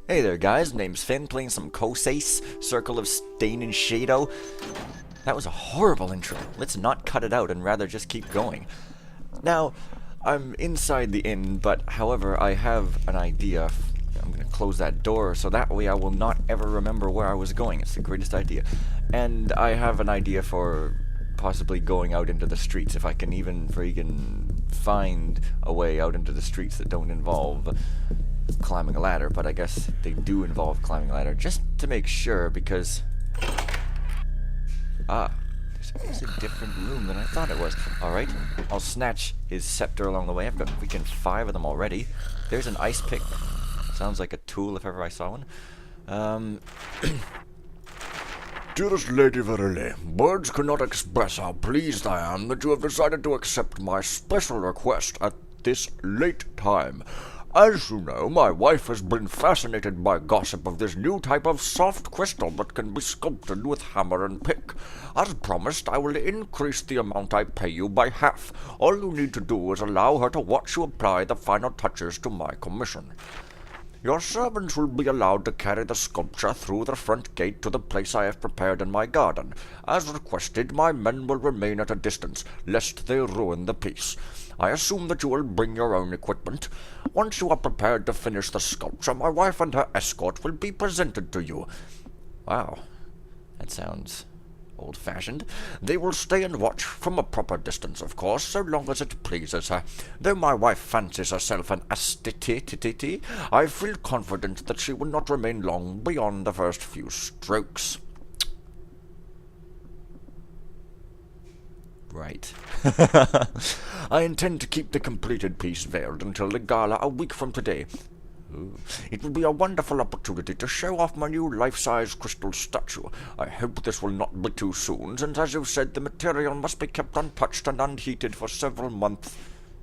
Hey there guys, name's Finn, playing some Kosace, Circle of Stain and Shadow. That was a horrible intro. Let's not cut it out and rather just keep going. Now, I'm inside the inn, but however, I have an idea. I'm going to close that door so that way I will not ever remember where I was going. It's the greatest idea. And I have an idea for possibly going out into the streets, if I can even freaking find a way out into the streets that don't involve climbing a ladder, but I guess they do involve climbing a ladder, just to make sure, because there's a different room than I thought it was. Alright, I'll snatch his scepter along the way. I've got freaking 5 of them already. There's an ice pick. Sounds like a tool if ever I saw one. Dearest Lady Verily, words cannot express how pleased I am that you have decided to accept my special request at this late time. As you know, my wife has been fascinated by gossip of this new type of soft crystal that can be sculpted with hammer and pick. As promised, I will increase the amount I pay you by half. All you need to do is allow her to watch you apply the final touches to my commission. Your servants will be allowed to carry the sculpture through the front gate to the place I have prepared in my garden. As requested, my men will remain at a distance, lest they ruin the piece. I assume that you will bring your own equipment. Once you are prepared to finish the sculpture, my wife and her escort will be presented to you. Wow, that sounds old-fashioned. They will stay and watch, from a proper distance, of course, so long as it pleases her. Though my wife fancies herself an aesthete, I feel confident that she will not remain long beyond the first few strokes. Right. I intend to keep the completed piece veiled until the gala a week from today. Ooh. It will be a wonderful opportunity to show off my new life-size crystal statue. I hope this will not be too soon, since as you said, the material must be kept untouched and unheated for several months,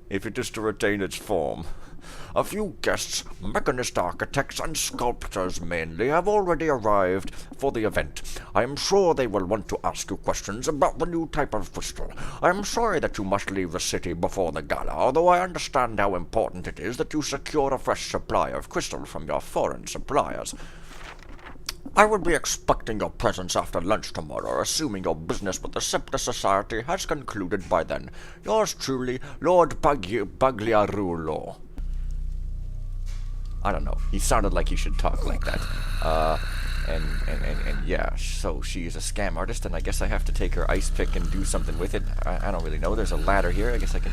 if it is to retain its form. A few guests, mechanist architects and sculptors mainly, have already arrived for the event. I am sure they will want to ask you questions about the new type of crystal. I am sorry that you must leave the city before the gala, although I understand how important it is that you secure a fresh supply of crystal from your foreign suppliers. I will be expecting your presence after lunch tomorrow, assuming your business with the Scepter Society has concluded by then. Yours truly, Lord Bagliarulo. I don't know. He sounded like he should talk like that. And yeah, so she is a scam artist, and I guess I have to take her ice pick and do something with it. I don't really know. There's a ladder here. I guess I can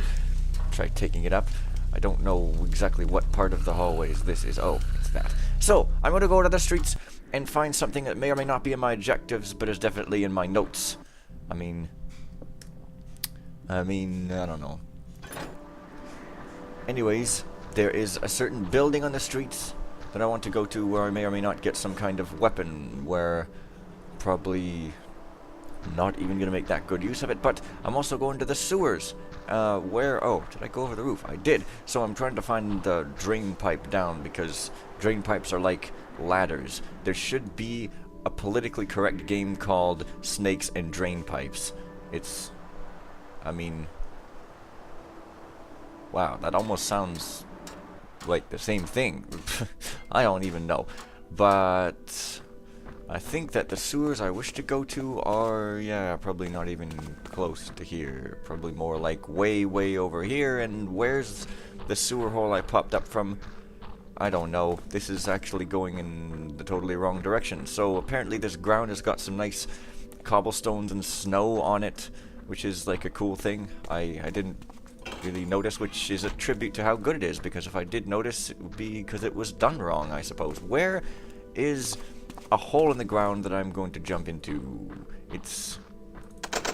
try taking it up. I don't know exactly what part of the hallways this is. Oh, it's that. So, I'm going to go to the streets and find something that may or may not be in my objectives, but is definitely in my notes. I mean, I don't know. Anyways, there is a certain building on the streets that I want to go to where I may or may not get some kind of weapon, where probably not even going to make that good use of it, but I'm also going to the sewers, oh, did I go over the roof? I did. So I'm trying to find the drain pipe down, because drain pipes are like ladders. There should be a politically correct game called Snakes and Drain Pipes. It's, I mean, wow, that almost sounds like the same thing. I don't even know. But I think that the sewers I wish to go to are, yeah, probably not even close to here. Probably more like way, way over here. And where's the sewer hole I popped up from? I don't know. This is actually going in the totally wrong direction. So apparently this ground has got some nice cobblestones and snow on it, which is like a cool thing. I didn't really notice, which is a tribute to how good it is, because if I did notice, it would be because it was done wrong, I suppose. Where is a hole in the ground that I'm going to jump into? It's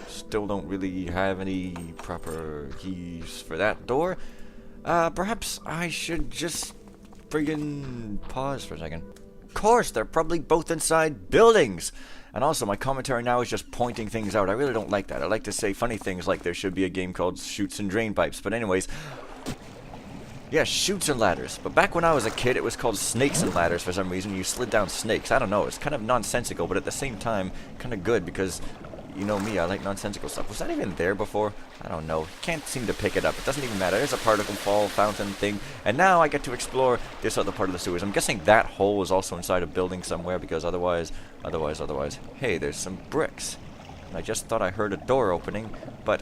still don't really have any proper keys for that door. Perhaps I should just friggin' pause for a second. Of course, they're probably both inside buildings. And also, my commentary now is just pointing things out. I really don't like that. I like to say funny things like there should be a game called Chutes and Drain Pipes. But anyways, yeah, Chutes and Ladders. But back when I was a kid, it was called Snakes and Ladders for some reason. You slid down snakes. I don't know. It's kind of nonsensical, but at the same time, kind of good, because you know me, I like nonsensical stuff. Was that even there before? I don't know. Can't seem to pick it up. It doesn't even matter. There's a particle fall fountain thing. And now I get to explore this other part of the sewers. I'm guessing that hole is also inside a building somewhere, because otherwise... Hey, there's some bricks. I just thought I heard a door opening, but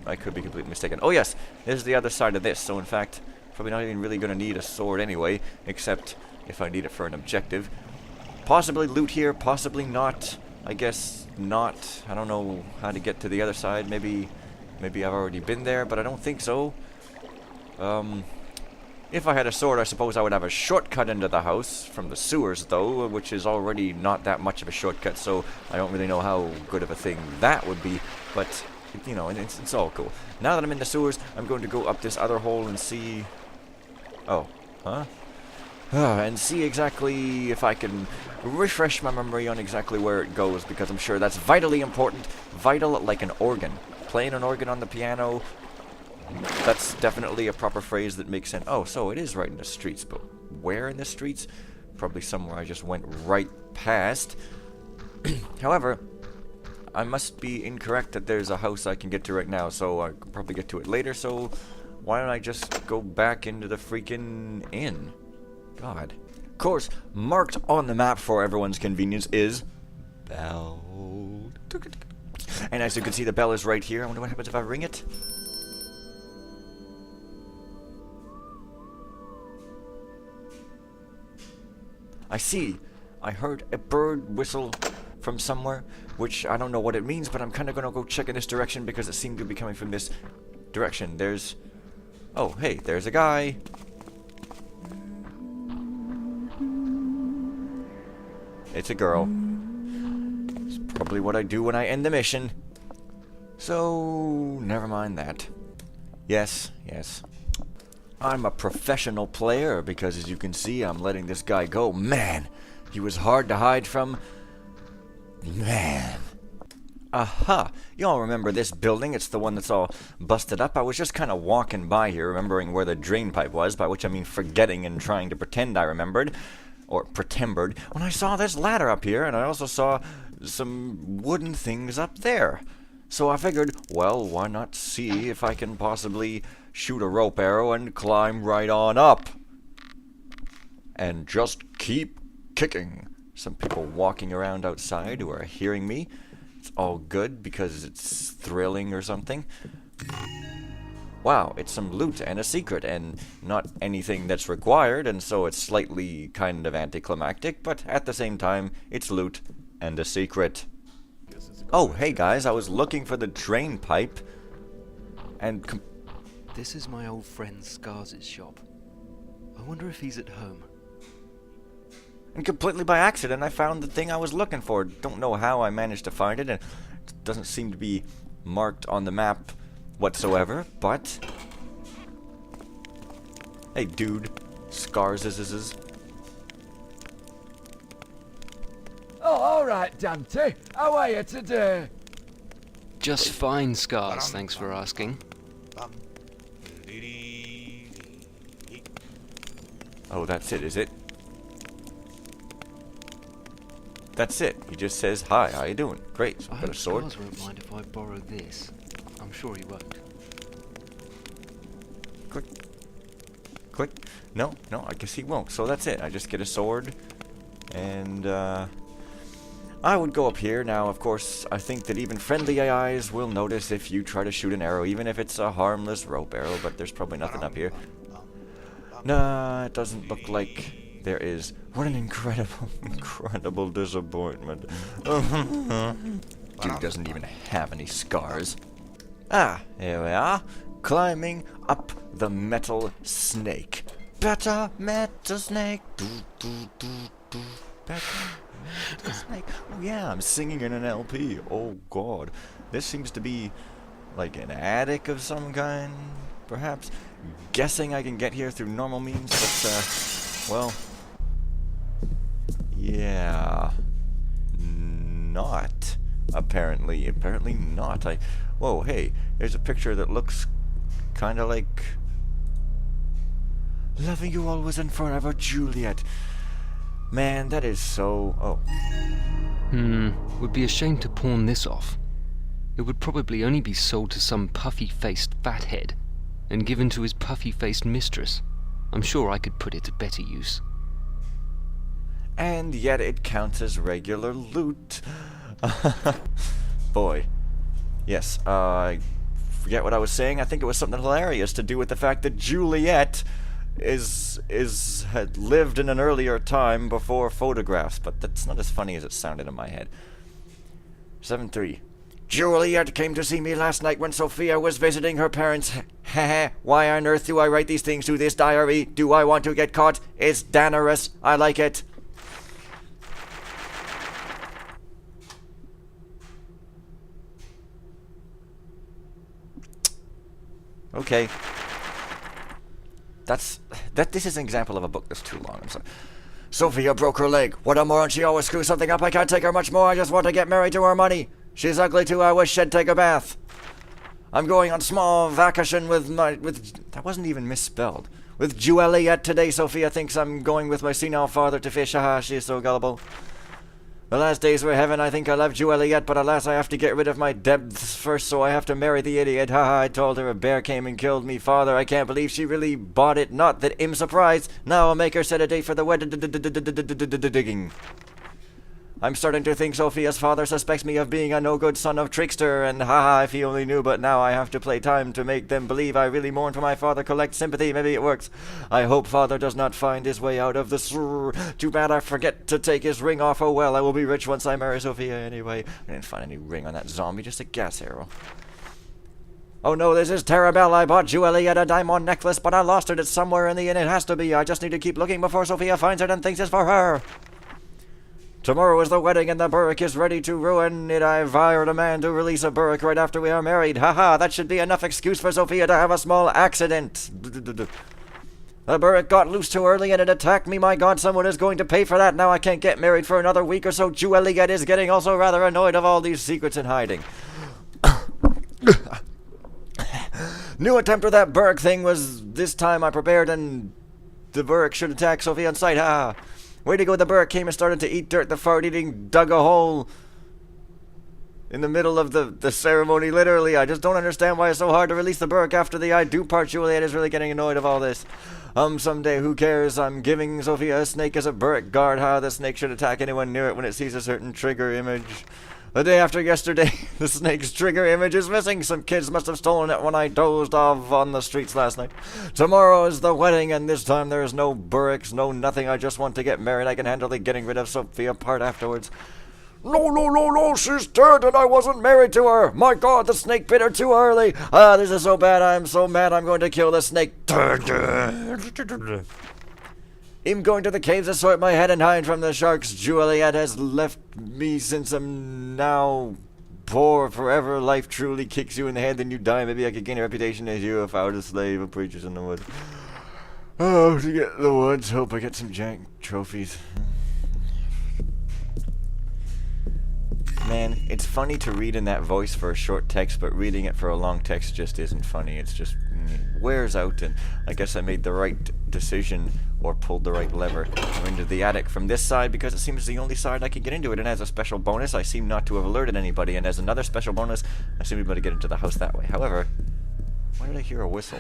I could be completely mistaken. Oh yes, there's the other side of this. So in fact, probably not even really going to need a sword anyway, except if I need it for an objective. Possibly loot here, possibly not. I guess not. I don't know how to get to the other side. Maybe I've already been there, but I don't think so. If I had a sword, I suppose I would have a shortcut into the house from the sewers, though, which is already not that much of a shortcut, so I don't really know how good of a thing that would be, but, you know, it's all cool. Now that I'm in the sewers, I'm going to go up this other hole and see... Oh, huh? And see exactly if I can refresh my memory on exactly where it goes, because I'm sure that's vitally important. Vital like an organ. Playing an organ on the piano... That's definitely a proper phrase that makes sense. Oh, so it is right in the streets, but where in the streets? Probably somewhere I just went right past. However, I must be incorrect that there's a house I can get to right now, so I can probably get to it later, so why don't I just go back into the freaking inn? God. Of course, marked on the map for everyone's convenience is bell. And as you can see, the bell is right here. I wonder what happens if I ring it. I see. I heard a bird whistle from somewhere, which I don't know what it means, but I'm kind of going to go check in this direction because it seemed to be coming from this direction. There's... Oh, hey, there's a guy. It's a girl. It's probably what I do when I end the mission. So, never mind that. Yes, yes. I'm a professional player because, as you can see, I'm letting this guy go. Man, he was hard to hide from. Man. Aha! Y'all remember this building? It's the one that's all busted up. I was just kind of walking by here, remembering where the drain pipe was, by which I mean forgetting and trying to pretend I remembered. Or pretembered. When I saw this ladder up here, and I also saw some wooden things up there. So I figured, well, why not see if I can possibly shoot a rope arrow and climb right on up. And just keep kicking. Some people walking around outside who are hearing me. It's all good because it's thrilling or something. Wow, it's some loot and a secret, and not anything that's required, and so it's slightly kind of anticlimactic, but at the same time, it's loot and a secret. Oh, hey guys, I was looking for the drain pipe, and this is my old friend Scars' shop. I wonder if he's at home. And completely by accident, I found the thing I was looking for. Don't know how I managed to find it, and it doesn't seem to be marked on the map whatsoever, but... Hey, dude. Scars is. Oh, alright, Dante. How are you today? Just fine, Scars, thanks for asking. Oh, that's it, is it? That's it. He just says, hi, how you doing? Great. So I I've got hope a sword. Scars won't mind if I borrow this. I'm sure he won't. Click. Click. No, I guess he won't. So that's it. I just get a sword. And, I would go up here. Now, of course, I think that even friendly AIs will notice if you try to shoot an arrow, even if it's a harmless rope arrow, but there's probably nothing up here. Nah, it doesn't look like there is. What an incredible disappointment. Dude doesn't even have any scars. Ah, here we are. Climbing up the metal snake. Better metal snake. Do, do, do, do. Better metal snake. Oh yeah, I'm singing in an LP. Oh god. This seems to be like an attic of some kind, perhaps. Guessing I can get here through normal means, but, well... Yeah... Not. Apparently not. Whoa, hey, there's a picture that looks kinda like... Loving you always and forever, Juliet. Man, that is so... Oh. Would be a shame to pawn this off. it would probably only be sold to some puffy-faced fathead and given to his puffy-faced mistress. I'm sure I could put it to better use. And yet it counts as regular loot. Boy. Yes, I forget what I was saying. I think it was something hilarious to do with the fact that Juliet had lived in an earlier time before photographs, but that's not as funny as it sounded in my head. 7-3. Juliet came to see me last night when Sophia was visiting her parents. Heh. Why on earth do I write these things to this diary? Do I want to get caught? It's dangerous. I like it. Okay. This is an example of a book that's too long. I'm sorry. Sophia broke her leg. What a moron, she always screws something up. I can't take her much more. I just want to get married to her money. She's ugly too. I wish she'd take a bath. I'm going on small vacation with that wasn't even misspelled. With Juliet today. Sophia thinks I'm going with my senile father to fish. Haha, she is so gullible. The last days were heaven. I think I love Juliet, but alas, I have to get rid of my debts first, so I have to marry the idiot. Haha, I told her a bear came and killed me. Father, I can't believe she really bought it. Not that I'm surprised. Now I'll make her set a date for the wedding. I'm starting to think Sophia's father suspects me of being a no-good son of trickster, and haha, if he only knew, but now I have to play time to make them believe I really mourn for my father, collect sympathy, maybe it works. I hope father does not find his way out of this. Too bad I forget to take his ring off. Oh well, I will be rich once I marry Sophia anyway. I didn't find any ring on that zombie, just a gas arrow. Oh no, this is terrible. I bought Juliet a diamond necklace, but I lost it. It's somewhere in the inn. It has to be. I just need to keep looking before Sophia finds it and thinks it's for her. Tomorrow is the wedding and the burrick is ready to ruin it. I've hired a man to release a burrick right after we are married. Haha, that should be enough excuse for Sophia to have a small accident. The burrick got loose too early and it attacked me. My god, someone is going to pay for that. Now I can't get married for another week or so. Juliet is getting also rather annoyed of all these secrets in hiding. New attempt with that burrick thing was this time I prepared and the burrick should attack Sophia on sight. Haha. Way to go, the burrick came and started to eat dirt. The fart-eating dug a hole in the middle of the ceremony, literally. I just don't understand why it's so hard to release the burrick after the I do part. Juliet is really getting annoyed of all this. Someday, who cares? I'm giving Sophia a snake as a burrick guard. How the snake should attack anyone near it when it sees a certain trigger image. The day after yesterday, the snake's trigger image is missing. Some kids must have stolen it when I dozed off on the streets last night. Tomorrow is the wedding, and this time there is no burricks, no nothing. I just want to get married. I can handle the getting rid of Sophia part afterwards. No, she's dead and I wasn't married to her. My god, the snake bit her too early. This is so bad. I'm so mad. I'm going to kill the snake. I'm going to the caves to sort my head and hide from the sharks. Juliet has left me since I'm now poor forever. Life truly kicks you in the head, then you die. Maybe I could gain a reputation as you if I were a slave of preachers in the woods. Oh, to get in the woods. Hope I get some jank trophies. Man, it's funny to read in that voice for a short text, but reading it for a long text just isn't funny. It's just wears out, and I guess I made the right decision or pulled the right lever. I'm into the attic from this side because it seems the only side I can get into it, and as a special bonus, I seem not to have alerted anybody, and as another special bonus, I seem to be able to get into the house that way. However, why did I hear a whistle?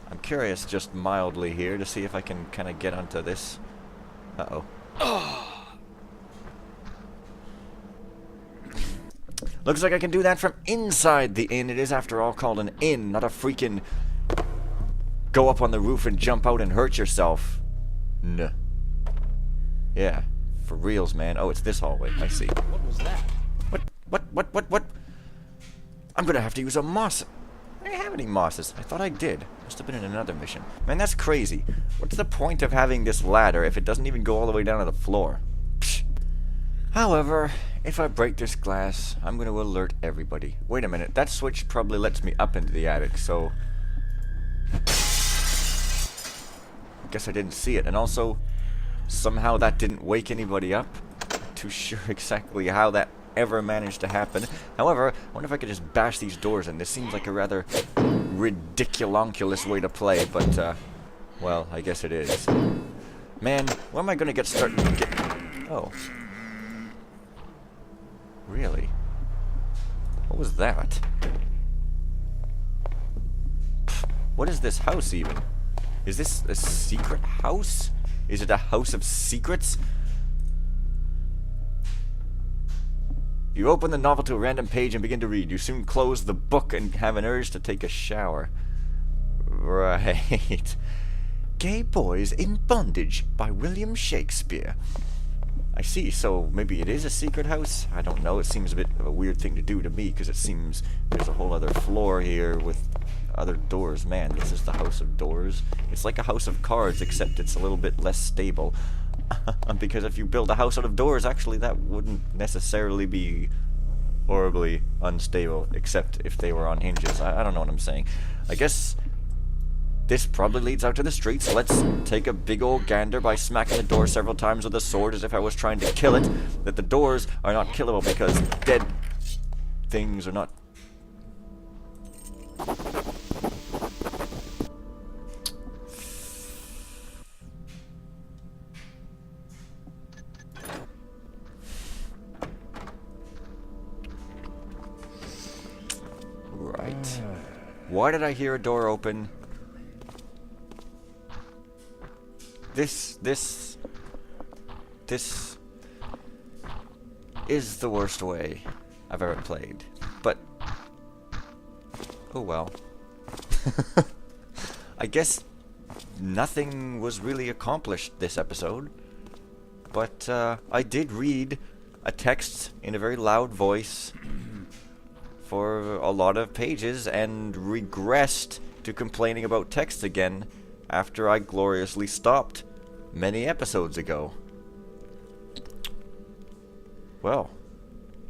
I'm curious just mildly here to see if I can kind of get onto this. Uh-oh. Looks like I can do that from inside the inn. It is, after all, called an inn, not a freaking go up on the roof and jump out and hurt yourself. Nah. Yeah, for reals, man. Oh, it's this hallway. I see. What was that? What? I'm gonna have to use a moss. I don't have any mosses. I thought I did. Must have been in another mission. Man, that's crazy. What's the point of having this ladder if it doesn't even go all the way down to the floor? Psh. However, if I break this glass, I'm going to alert everybody. Wait a minute, that switch probably lets me up into the attic, so I guess I didn't see it. And also, somehow that didn't wake anybody up. Not too sure exactly how that ever managed to happen. However, I wonder if I could just bash these doors in. This seems like a rather ridiculonculous way to play, but, well, I guess it is. Man, where am I going to get started? Oh. Really? What was that? Pfft, what is this house even? Is this a secret house? Is it a house of secrets? You open the novel to a random page and begin to read. You soon close the book and have an urge to take a shower. Right. Gay Boys in Bondage by William Shakespeare. I see, so maybe it is a secret house? I don't know, it seems a bit of a weird thing to do to me, because it seems there's a whole other floor here with other doors. Man, this is the house of doors. It's like a house of cards, except it's a little bit less stable. Because if you build a house out of doors, actually that wouldn't necessarily be horribly unstable, except if they were on hinges. I don't know what I'm saying. I guess this probably leads out to the streets. Let's take a big old gander by smacking the door several times with a sword as if I was trying to kill it. That the doors are not killable because dead things are not... Right. Why did I hear a door open? This is the worst way I've ever played. But, oh well. I guess nothing was really accomplished this episode. But I did read a text in a very loud voice for a lot of pages and regressed to complaining about text again after I gloriously stopped many episodes ago. Well,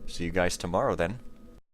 see you guys tomorrow then.